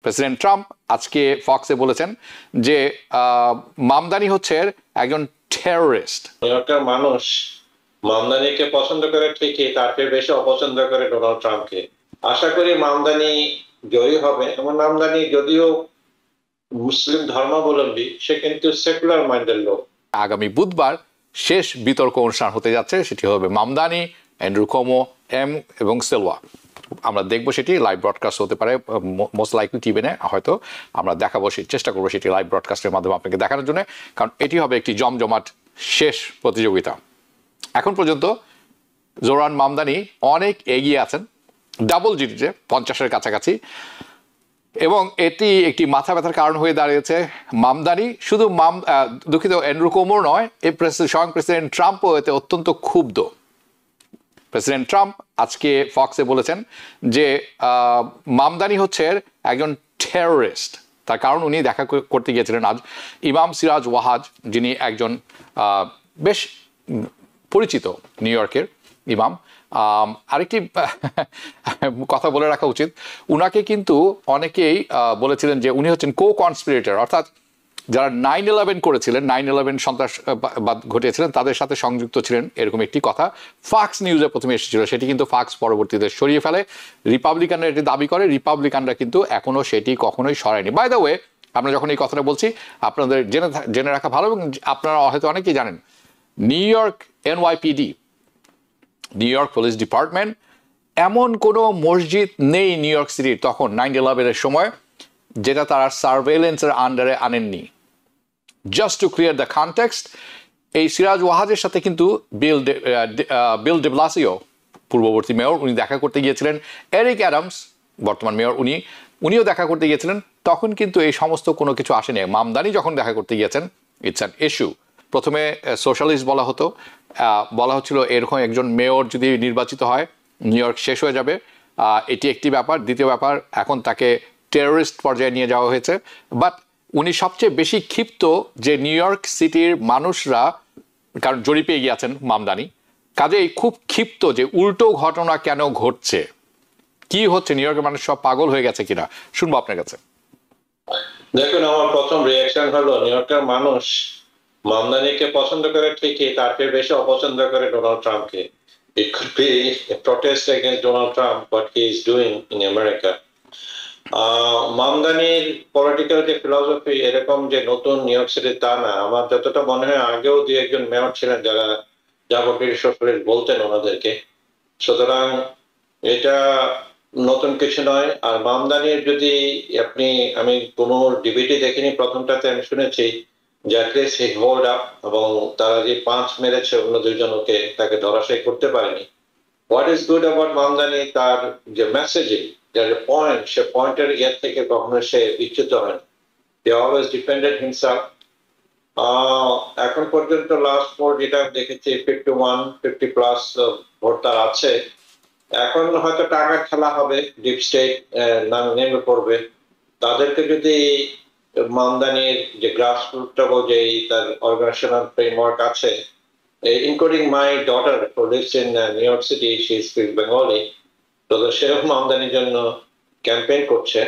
President Trump আজকে ফক্সে বলেছেন যে মামদানি হচ্ছে একজন টেররিস্ট। নিউইয়র্কের মানুষ মামদানিকে পছন্দ করে ঠিকই, তার চেয়ে বেশি অপছন্দ করে ডোনাল্ড ট্রাম্পকে। আশা করি মামদানি জয়ী হবে। এবং মামদানি যদিও মুসলিম ধর্মাবলম্বী, সে কিন্তু সেকুলার মাইন্ডের লোক। আগামী বুধবার শেষ বিতর্ক অনুষ্ঠান হতে যাচ্ছে, সেটি হবে মামদানি, অ্যান্ড্রু কোমো, এবং সিলভা। আমরা দেখবো, সেটি লাইভ ব্রডকাস্ট হতে পারে, মোস্ট লাইকলি টিভিতে হয়তো আমরা দেখাবো, চেষ্টা করবো সেটি লাইভ ব্রডকাস্টের মাধ্যমে আপনাকে দেখানোর জন্য, কারণ এটি হবে একটি জমজমাট শেষ প্রতিযোগিতা। এখন পর্যন্ত জোরান মামদানি অনেক এগিয়ে আছেন, ডাবল ডিজিটে 50-এর কাছাকাছি, এবং এটি একটি মাথা ব্যথার কারণ হয়ে দাঁড়িয়েছে। মামদানি শুধু দুঃখিত, অ্যান্ড্রু কোমোর নয়, এই স্বয়ং প্রেসিডেন্ট ট্রাম্পও এতে অত্যন্ত ক্ষুব্ধ। প্রেসিডেন্ট ট্রাম্প আজকে ফক্সে বলেছেন যে মামদানি হচ্ছে একজন টেররিস্ট। তার কারণ উনি দেখা করতে গিয়েছিলেন আজ ইমাম সিরাজ ওয়াহাজ, যিনি একজন বেশ পরিচিত নিউ ইয়র্কের ইমাম। আরেকটি কথা বলে রাখা উচিত, উনাকে কিন্তু অনেকেই বলেছিলেন যে উনি হচ্ছেন কো-কনস্পিরেটর, অর্থাৎ যারা 9/11 করেছিলেন, 9/11 সন্ত্রাসবাদ ঘটিয়েছিলেন, তাদের সাথে সংযুক্ত ছিলেন, এরকম একটি কথা ফক্স নিউজে প্রথমে এসেছিল। সেটি কিন্তু ফক্স পরবর্তীতে সরিয়ে ফেলে। রিপাবলিকানরা এটি দাবি করে, রিপাবলিকানরা কিন্তু এখনো সেটি কখনোই সরায়নি। বাই দ্য ওয়ে, আমরা যখন এই কথাটা বলছি, আপনাদের জেনে রাখা ভালো, এবং আপনারা হয়তো অনেকেই জানেন, new York NYPD, new York police department, এমন কোনো মসজিদ নেই নিউ ইয়র্ক সিটির তখন 9/11-এর সময় যেটা তারা সার্ভেইলেন্সের আন্ডারে আনেননি। Just to clear the context, এই সিরাজ ওয়াহাজের সাথে কিন্তু বিল ডে ব্লাসিও, পূর্ববর্তী মেয়র, উনি দেখা করতে গিয়েছিলেন। এরিক অ্যাডামস, বর্তমান মেয়র, উনিও দেখা করতে গিয়েছিলেন। তখন কিন্তু এই সমস্ত কোনো কিছু আসেনি। মামদানি যখন দেখা করতে গিয়েছেন, ইটস অ্যান ইস্যু। প্রথমে সোশ্যালিস্ট বলা হচ্ছিল এরকম একজন মেয়র যদি নির্বাচিত হয়, নিউ ইয়র্ক শেষ হয়ে যাবে, এটি একটি ব্যাপার। দ্বিতীয় ব্যাপার, এখন তাকে টেররিস্ট পর্যায়ে নিয়ে যাওয়া হয়েছে। বাট উনি সবচেয়ে বেশি ক্ষিপ্ত যে নিউ ইয়র্ক সিটির মানুষরা, কারণ জরিপে এগিয়ে আছেন মামদানি, কাজেই খুব ক্ষিপ্ত যে উল্টো ঘটনা কেন ঘটছে, কি হচ্ছে, নিউ ইয়র্কের মানুষ সব পাগল হয়ে গেছে কিনা, শুনবো আপনার কাছে। দেখুন, আমার প্রথম রিয়াকশন হলো নিউ ইয়র্কের মানুষ মামদানিকে পছন্দ করে ঠিকই, তার চেয়ে বেশি অপছন্দ করে ডোনাল্ড ট্রাম্পকে। It could be a protest against Donald Trump, what he is doing in America. মামদানির পলিটিক্যাল যে ফিলসফি এরকম যে নতুন নিউ ইয়র্ক সিটি তা না। আমার যতটা মনে হয় আগেও দু একজন মেয়র ছিলেন যারা যাবতীয় সোশ্যালিস্ট বলতেন ওনাদেরকে। সুতরাং এটা নতুন কিছু নয়। আর মামদানির যদি আমি কোনো ডিবেটে দেখিনি, প্রথমটাতে আমি শুনেছি যে অ্যাটলিস্ট হি হোল্ড আপ, এবং তারা যে 5 মেরেছে অন্য দুইজনকে, তাকে ধরাশায়ী করতে পারেনি। What is good about Mamdani, তার যে মেসেজিং, যার পয়েন্ট, সে পয়েন্টের ইয়ার থেকে কখনো সে বিচ্যুত হয়। He always defended himself. এখন পর্যন্ত লাস্ট ভোট যেটা দেখেছি 51-50+ ভোট তার আছে। এখন হয়তো টাকা খেলা হবে, ডিপ স্টেট নাম নেমে পড়বে। তাদেরকে যদি মামদানির যে গ্রাসরুট যে তার অর্গানাইজেশনাল ফ্রেমওয়ার্ক আছে, including my daughter who lives in new York city, she is Bengali, তো সেরকম মামদানির জন্য ক্যাম্পেইন করছে।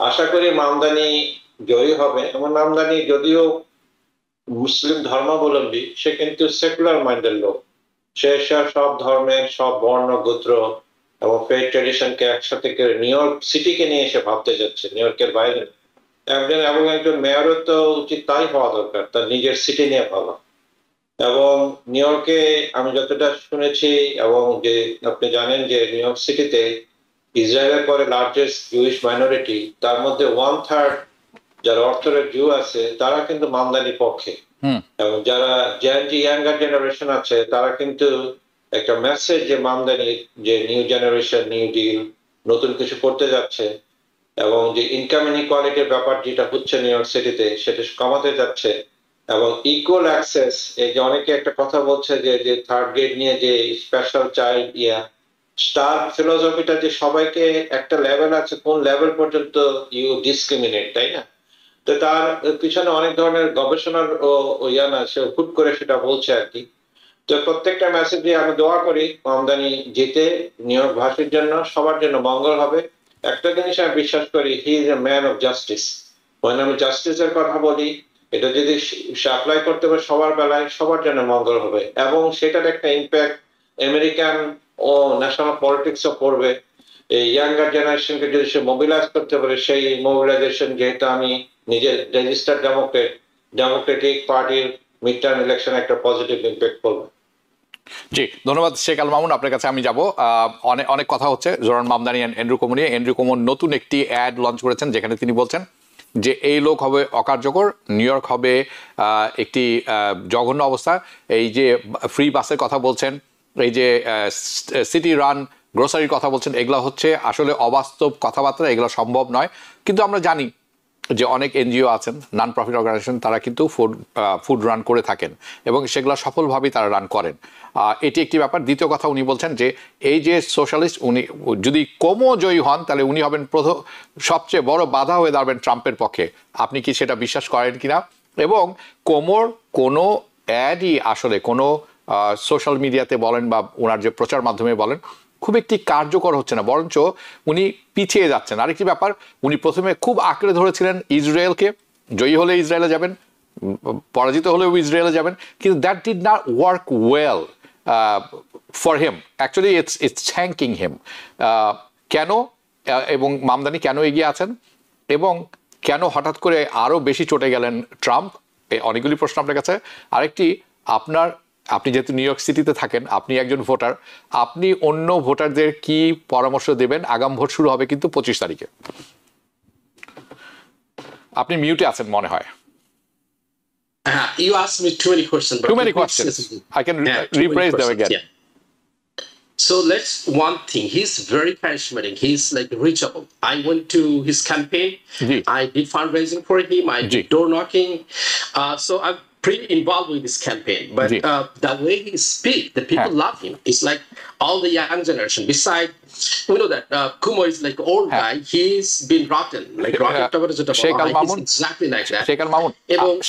আশা করি মামদানি জয়ী হবে। এবং মামদানি যদিও মুসলিম ধর্মাবলম্বী, সে কিন্তু সেকুলার মাইন্ডের লোক। সে সব ধর্মের, সব বর্ণ, গোত্র এবং ফেথ ট্রেডিশনকে একসাথে করে নিউ ইয়র্ক সিটিকে নিয়ে এসে ভাবতে যাচ্ছে, নিউ ইয়র্কের বাইরে। একজন মেয়রের তো উচিত তাই হওয়া দরকার, তার নিজের সিটি নিয়ে ভাবা। এবং নিউ ইয়র্কে আমি যতটা শুনেছি, এবং যে আপনি জানেন যে নিউ ইয়র্ক সিটিতে ইসরায়েলের পরে লার্জেস্ট জুইশ মাইনরিটি, তার মধ্যে 1/3 যারা অর্থনৈতিক জু আছে তারা কিন্তু মামদানির পক্ষে। এবং যারা ইয়াঙ্গার জেনারেশন আছে তারা কিন্তু একটা মেসেজ যে মামদানির যে নিউ জেনারেশন, নিউ ডিল, নতুন কিছু করতে যাচ্ছে, এবং যে ইনকাম ইনইকুয়ালিটির ব্যাপার যেটা হচ্ছে নিউ ইয়র্ক সিটিতে, সেটা কমাতে যাচ্ছে। এবং ইকুয়াল অ্যাক্সেস, এই যে অনেকে একটা কথা বলছে যে থার্ড গ্রেড নিয়ে যে স্পেশাল চাইল্ড স্টার ফিলোসফিটা, যে সবাইকে একটা লেভেল আছে, কোন লেভেল পর্যন্ত ইউ ডিসক্রিমিনেট, তাই না? তো তার পিছনে অনেক ধরনের গবেষণার সে হুট করে সেটা বলছে আর কি। তো প্রত্যেকটা মেসেজে আমি দোয়া করি মামদানি জিতে নিউ ইয়র্ক ভাষীর জন্য, সবার জন্য মঙ্গল হবে। একটা জিনিস আমি বিশ্বাস করি, he is a man of justice. আমি জাস্টিসের কথা বলি, এটা যদি সে অ্যাপ্লাই করতে পারে সবার বেলায়, সবার জন্য মঙ্গল হবে, এবং সেটার একটা ইম্প্যাক্ট আমেরিকান ও ন্যাশনাল পলিটিক্সও পড়বে। এই ইয়াঙ্গার জেনারেশনকে যদি সে মোবিলাইজ করতে পারে, সেই মোবিলাইজেশন, যেহেতু আমি নিজের রেজিস্টার্ড ডেমোক্রেটিক পার্টির মিড টার্ম ইলেকশন একটা পজিটিভ ইম্প্যাক্ট করবে। জি, ধন্যবাদ শেখ আল মামুন। আপনার কাছে আমি যাব। অনেক অনেক কথা হচ্ছে জোরান মামদানি এন্ড এন্ড্রু কুমো নিয়ে। এন্ড্রু কুমো নতুন একটি অ্যাড লঞ্চ করেছেন যেখানে তিনি বলছেন যে এই লোক হবে অকার্যকর, নিউ ইয়র্ক হবে একটি জঘন্য অবস্থা। এই যে ফ্রি বাসের কথা বলছেন, এই যে সিটি রান গ্রোসারির কথা বলছেন, এগুলো হচ্ছে আসলে অবাস্তব কথাবার্তা, এগুলো সম্ভব নয়। কিন্তু আমরা জানি যে অনেক এনজিও আছেন, নন প্রফিট অর্গানাইজেশন, তারা কিন্তু ফুড রান করে থাকেন এবং সেগুলো সফলভাবেই তারা রান করেন। এটি একটি ব্যাপার। দ্বিতীয় কথা, উনি বলছেন যে এই যে সোশ্যালিস্ট, উনি যদি কোমো জয়ী হন তাহলে উনি হবেন সবচেয়ে বড় বাধা হয়ে দাঁড়াবেন ট্রাম্পের পক্ষে। আপনি কি সেটা বিশ্বাস করেন কিনা? এবং কোমোর কোনো অ্যাডই আসলে কোনো সোশ্যাল মিডিয়াতে বলেন বা ওনার যে প্রচার মাধ্যমে বলেন খুব একটি কার্যকর হচ্ছে না, বরঞ্চ উনি পিছিয়ে যাচ্ছেন। আরেকটি ব্যাপার, উনি প্রথমে খুব আঁকড়ে ধরেছিলেন ইসরায়েলকে, জয়ী হলে ইসরায়েলে যাবেন, পরাজিত হলেও ইসরায়েলে যাবেন, কিন্তু that did not work well for him. Actually it's thanking him. কেন এবং মামদানি কেন এগিয়ে আছেন এবং কেন হঠাৎ করে আরও বেশি চটে গেলেন ট্রাম্প? অনেকগুলি প্রশ্ন আপনার কাছে। আরেকটি, আপনি যেহেতু নিউ ইয়র্ক সিটিতে থাকেন, আপনি একজন ভোটার, আপনি অন্য ভোটারদের কি পরামর্শ দেবেন? আগাম ভোট শুরু হবে কিন্তু 25 তারিখে। আপনি মিউটে আছেন মনে হয়। You asked me too many questions. Too many questions. I can rephrase them again. Yeah. So let's one thing. He's very charismatic. He's like reachable. I went to his campaign. I did fundraising for him. I did door knocking. So I'm pretty involved with this campaign. But the way he speaks, the people love him. It's like all the young generation. Besides, we know that Kumo is like old guy. He's been rotten. Like rotten. Sheikh Al Mamun. Exactly like that. Sheikh Al Mamun.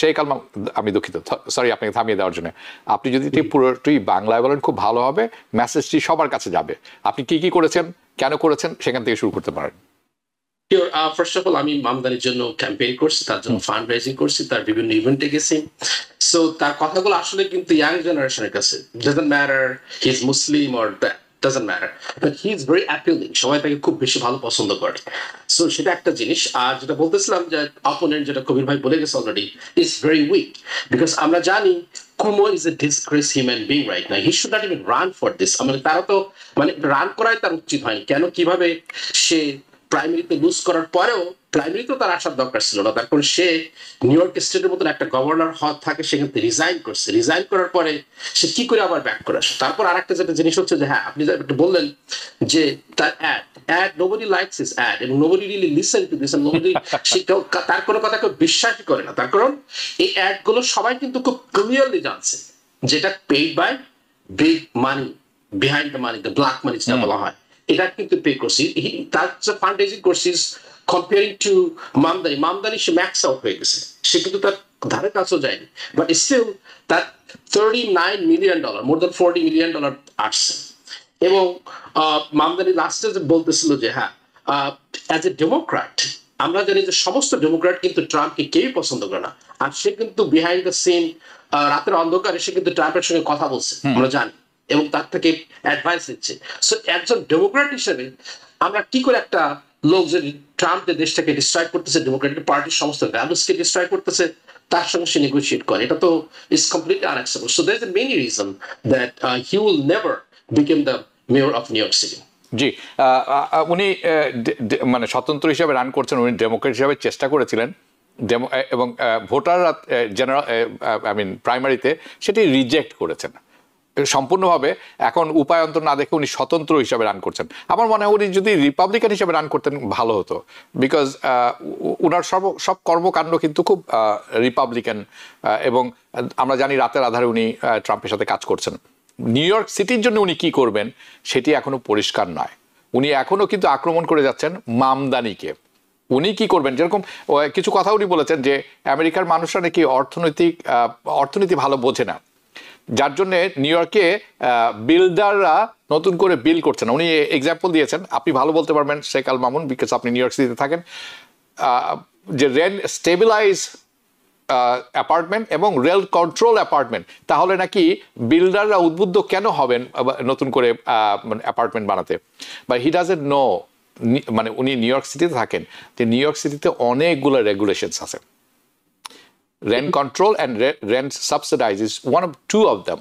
Sheikh Al Mamun. আমি দুঃখিত, sorry আপনাকে থামিয়ে দেওয়ার জন্য। আপনি যদি পুরোটি বাংলায় বলেন খুব ভালো হবে, মেসেজটি সবার কাছে যাবে। আপনি কি কি করেছেন, কেন করেছেন, সেখান থেকে শুরু করতে পারেন। ফার্স্ট অফ অল, আমি মামদানির জন্য ক্যাম্পেইন করছি, তার জন্য ফান্ড রাইজিং করছি, তার বিভিন্ন ইভেন্টে গেছি। সো তার কথাগুলো আসলে কিন্তু ইয়াং জেনারেশনের কাছে, doesn't matter he is Muslim or that, doesn't matter, but he is very appealing. সবাই তাকে খুব বেশি ভালো পছন্দ করে। সো সেটা একটা জিনিস। আর যেটা বলতেছিলাম যে অপোনেন্ট, যেটা কবির ভাই বলে গেছে already, is very weak. Because আমরা জানি Kumo is a disgraced human being right now. He should not even run for this. তারা তো রান করাই তার উচিত হয়নি। কেন, কিভাবে সে প্রাইমারিতে লুজ করার পরেও, প্রাইমারিতেও তার আসার দরকার ছিল না, তারপর সে নিউ ইয়র্ক স্টেটের মতন একটা গভর্নর হওয়ার থাকে, সেখান থেকে রিজাইন করছে। রিজাইন করার পরে সে কি করে আবার ব্যাক করে আসে। তারপর আরেকটা যেটা জিনিস হচ্ছে যে, হ্যাঁ আপনি একটু বললেন যে তার add nobody likes his ad and nobody really listen to this and nobody তার কোনো কথা কেউ বিশ্বাসই করে না। তার কারণ এই অ্যাড গুলো সবাই কিন্তু খুব ক্লিয়ারলি জানছে যেটা paid by big money, behind the money, the black money যেটা বলা হয়, এটা কিন্তু পে করছি। তার যে ফান্ড রেজিং করছিস কম্পেয়ারিং টু মামদানি সে ম্যাক্স আউট হয়ে গেছে, সে কিন্তু তার ধারে কাছেও যায়নি, বাট স্টিল তার $39 million, মোর দ্যান $40 million আসছে। এবং মামদানি লাস্টে যে বলতেছিল যে হ্যাঁ, অ্যাজ এ ডেমোক্র্যাট, আমরা জানি যে সমস্ত ডেমোক্র্যাট কিন্তু ট্রাম্পকে কেউই পছন্দ করে না, আর সে কিন্তু বিহাইন্ড দ্য সিন, রাতের অন্ধকারে সে কিন্তু ট্রাম্পের সঙ্গে কথা বলছে, আমরা জানি, এবং তার থেকে অ্যাডভাইস দিচ্ছে। সো একজন ডেমোক্র্যাট হিসেবে আমরা কি করে একটা লোক যে ট্রাম্প যে দেশটাকে ডিস্ট্রয় করতেছে, ডেমোক্রেটিক পার্টির সমস্ত ভ্যালুসকে ডিস্ট্রয় করতেছে, তার সঙ্গে সে নেগোশিয়েট করে, এটা তো is completely unacceptable. So there is a many reason that he will never become the mayor of New York city. জি, উনি মানে স্বতন্ত্র হিসাবে রান করছেন, উনি ডেমোক্রেট হিসাবে চেষ্টা করেছিলেন, এবং ভোটাররা জেনারেল প্রাইমারিতে সেটি রিজেক্ট করেছেন সম্পূর্ণভাবে। এখন উপায়ন্তর না দেখে উনি স্বতন্ত্র হিসাবে রান করছেন। আমার মনে হয় উনি যদি রিপাবলিকান হিসাবে রান করতেন ভালো হতো, বিকজ উনার সব কর্মকাণ্ড কিন্তু খুব রিপাবলিকান, এবং আমরা জানি রাতের আধারে উনি ট্রাম্পের সাথে কাজ করছেন। নিউ ইয়র্ক সিটির জন্য উনি কি করবেন সেটি এখনো পরিষ্কার নয়। উনি এখনো কিন্তু আক্রমণ করে যাচ্ছেন মামদানিকে। উনি কি করবেন, যেরকম কিছু কথা উনি বলেছেন যে আমেরিকার মানুষরা নাকি অর্থনীতি ভালো বোঝে না। যার জন্য নিউ ইয়র্কে বিল্ডাররা নতুন করে বিল্ড করছে না। উনি এক্সাম্পল দিয়েছেন, আপনি ভালো বলতে পারবেন শেখ আল মামুন, বিকজ আপনি নিউ ইয়র্ক সিটিতে থাকেন, যে রেন্ট স্টেবিলাইজ অ্যাপার্টমেন্ট এবং রেল কন্ট্রোল অ্যাপার্টমেন্ট, তাহলে নাকি বিল্ডাররা উদ্বুদ্ধ কেন হবেন নতুন করে অ্যাপার্টমেন্ট বানাতে? বাট হি ডাজন্ট নো, মানে উনি নিউ ইয়র্ক সিটিতে থাকেন, যে নিউ ইয়র্ক সিটিতে অনেকগুলো রেগুলেশনস আছে। Rent control and rent subsidize is two of them.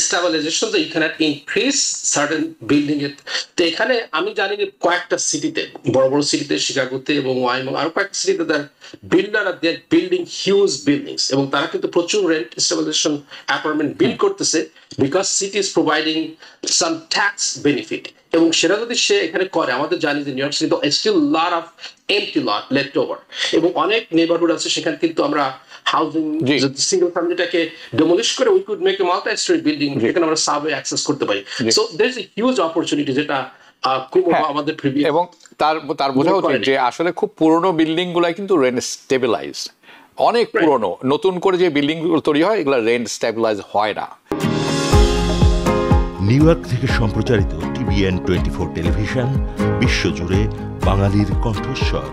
Stabilization, যে you cannot increase certain building এ। তো এখানে আমি জানি যে কয়েকটা সিটিতে, বড় বড় সিটিতে, শিকাগোতে এবং ওয়াইমং, আরো কয়েকটা সিটিতে তার বিল্ডার আর they are building huge buildings, এবং তারা কিন্তু প্রচুর রেন্ট স্টেবিলাইজেশন অ্যাপার্টমেন্ট বিল্ড করতেছে, because city is providing some tax benefit. এবং সেটা যদি সে এখানে করে, আমাদের জানি যে New York City still lot of empty lot left over, এবং অনেক নেইবারহুড আছে সেখানে কিন্তু আমরা হাউজিং সিঙ্গেল ফ্যামিলিটাকে ডেমোলিশ করে we could make a multi storey building, যেখানে আমরা সাবওয়ে অ্যাক্সেস করতে পারি। So there is a huge opportunity, যেটা আমাদের প্রিভিয়াস। এবং তার বোঝা উচিত যে আসলে খুব পুরনো বিল্ডিং গুলাই কিন্তু রেন্ট স্টেবিলাইজড, অনেক পুরনো, নতুন করে যে বিল্ডিং গুলো তৈরি হয় এগুলো রেন্ট স্টেবিলাইজ হয় না। নিউ ইয়র্ক থেকে সম্প্রচারিত TVN 24 টেলিভিশন, বিশ্বজুড়ে বাঙালির কণ্ঠস্বর।